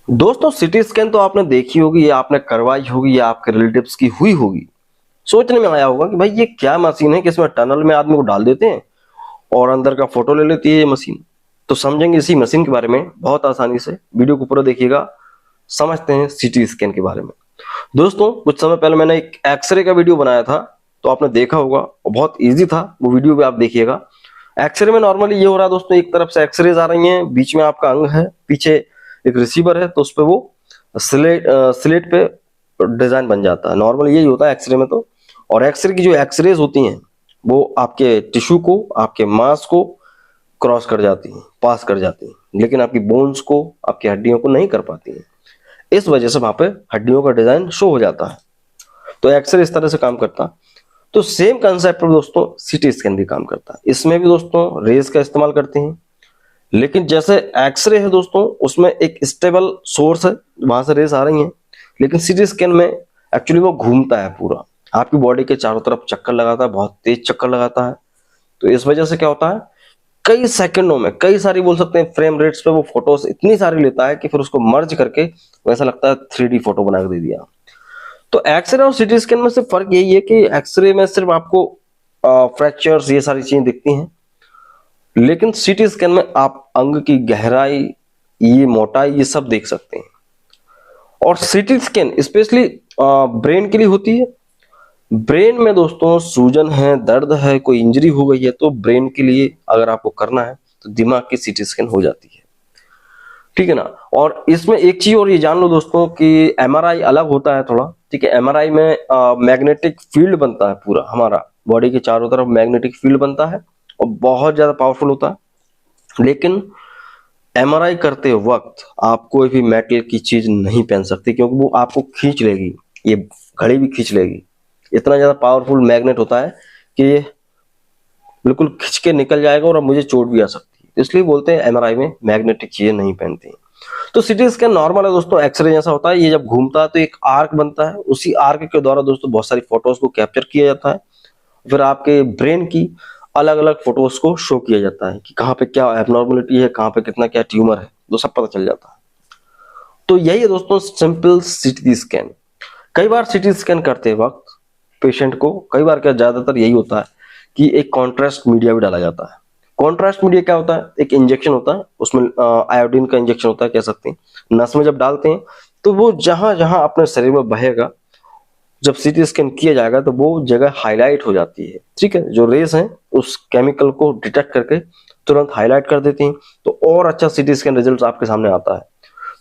दोस्तों CT scan तो आपने देखी होगी या आपने करवाई होगी या आपके रिलेटिव्स की हुई होगी। सोचने में आया होगा कि भाई ये क्या मशीन है कि इसमें टनल में आदमी को डाल देते हैं और अंदर का फोटो ले लेती है ये मशीन। तो समझेंगे इसी मशीन के बारे में बहुत आसानी से। वीडियो को पूरा देखिएगा, समझते हैं सिटी स्कैन के बारे में। दोस्तों कुछ समय पहले मैंने एक एक्सरे का वीडियो बनाया था, तो आपने देखा होगा और बहुत ईजी था वो वीडियो भी, आप देखिएगा। एक्सरे में नॉर्मली ये हो रहा है दोस्तों, एक तरफ से एक्सरेज आ रही हैं, बीच में आपका अंग है, पीछे एक रिसीवर है, तो उस पे वो स्लेट पे डिजाइन बन जाता है। नॉर्मली यही होता है एक्सरे में तो। और एक्सरे की जो एक्सरेज होती हैं वो आपके टिश्यू को, आपके मांस को क्रॉस कर जाती हैं, पास कर जाती हैं, लेकिन आपकी बोन्स को, आपकी हड्डियों को नहीं कर पाती हैं। इस वजह से वहां पे हड्डियों का डिजाइन शो हो जाता है। तो एक्सरे इस तरह से काम करता है। तो सेम कंसेप्ट पर दोस्तों सिटी स्कैन भी काम करता है। इसमें भी दोस्तों रेज का इस्तेमाल करते हैं, लेकिन जैसे एक्सरे है दोस्तों उसमें एक स्टेबल सोर्स है, वहां से रेज आ रही हैं। लेकिन सिटी स्कैन में एक्चुअली वो घूमता है पूरा, आपकी बॉडी के चारों तरफ चक्कर लगाता है, बहुत तेज चक्कर लगाता है। तो इस वजह से क्या होता है, कई सेकंडों में, कई सारी बोल सकते हैं फ्रेम रेट्स पे वो फोटोज इतनी सारी लेता है कि फिर उसको मर्ज करके वैसा लगता है 3D फोटो बना के दे दिया। तो एक्सरे और सिटी स्कैन में सिर्फ फर्क यही है कि एक्सरे में सिर्फ आपको फ्रैक्चर्स ये सारी चीजें दिखती हैं, लेकिन सिटी स्कैन में आप अंग की गहराई, ये मोटाई, ये सब देख सकते हैं। और सिटी स्कैन स्पेशली ब्रेन के लिए होती है। ब्रेन में दोस्तों सूजन है, दर्द है, कोई इंजरी हो गई है, तो ब्रेन के लिए अगर आपको करना है तो दिमाग की सिटी स्कैन हो जाती है, ठीक है ना। और इसमें एक चीज और ये जान लो दोस्तों कि एमआरआई अलग होता है थोड़ा, ठीक है। एमआरआई में मैग्नेटिक फील्ड बनता है, पूरा हमारा बॉडी के चारों तरफ मैग्नेटिक फील्ड बनता है और बहुत ज्यादा पावरफुल होता है। लेकिन एमआरआई करते वक्त आप कोई भी मेटल की चीज नहीं पहन सकते, क्योंकि वो आपको खींच लेगी, ये घड़ी भी खींच लेगी। इतना ज्यादा पावरफुल मैग्नेट होता है कि ये बिल्कुल खींच के निकल जाएगा और मुझे चोट भी आ सकती है। इसलिए बोलते हैं एमआरआई में मैग्नेटिक चीजें नहीं पहनती। तो सिटी स्कैन नॉर्मल है दोस्तों, एक्सरे जैसा होता है। ये जब घूमता है तो एक आर्क बनता है, उसी आर्क के द्वारा दोस्तों बहुत सारी फोटोज को कैप्चर किया जाता है। फिर आपके ब्रेन की अलग अलग फोटोज को शो किया जाता है कि कहाँ पे क्या एबनॉर्मलिटी है, कहाँ पे कितना क्या ट्यूमर है, तो सब पता चल जाता है। तो यही है दोस्तों सिंपल सिटी स्कैन। कई बार सिटी स्कैन करते वक्त पेशेंट को, कई बार क्या ज्यादातर यही होता है कि एक कॉन्ट्रास्ट मीडिया भी डाला जाता है। कॉन्ट्रास्ट मीडिया क्या होता है, एक इंजेक्शन होता है, उसमें आयोडीन का इंजेक्शन होता है, कह सकते हैं। नस में जब डालते हैं तो वो जहां जहां अपने शरीर में बहेगा, जब सीटी स्कैन किया जाएगा तो वो जगह हाईलाइट हो जाती है, ठीक है। जो रेस हैं उस केमिकल को डिटेक्ट करके तुरंत हाईलाइट कर देती हैं, तो और अच्छा सीटी स्कैन रिजल्ट आपके सामने आता है।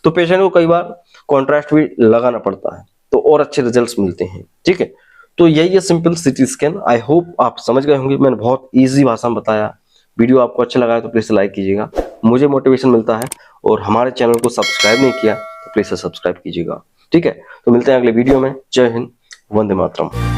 तो पेशेंट को कई बार कॉन्ट्रास्ट भी लगाना पड़ता है, तो और अच्छे रिजल्ट्स मिलते हैं, ठीक है। तो यही है simple CT scan. I hope आप समझ गए होंगे, मैंने बहुत ईजी भाषा में बताया। वीडियो आपको अच्छा लगा है तो प्लीज लाइक कीजिएगा, मुझे मोटिवेशन मिलता है। और हमारे चैनल को सब्सक्राइब नहीं किया तो प्लीज सब्सक्राइब कीजिएगा, ठीक है। तो मिलते हैं अगले वीडियो में। जय हिंद, वंदे मातरम।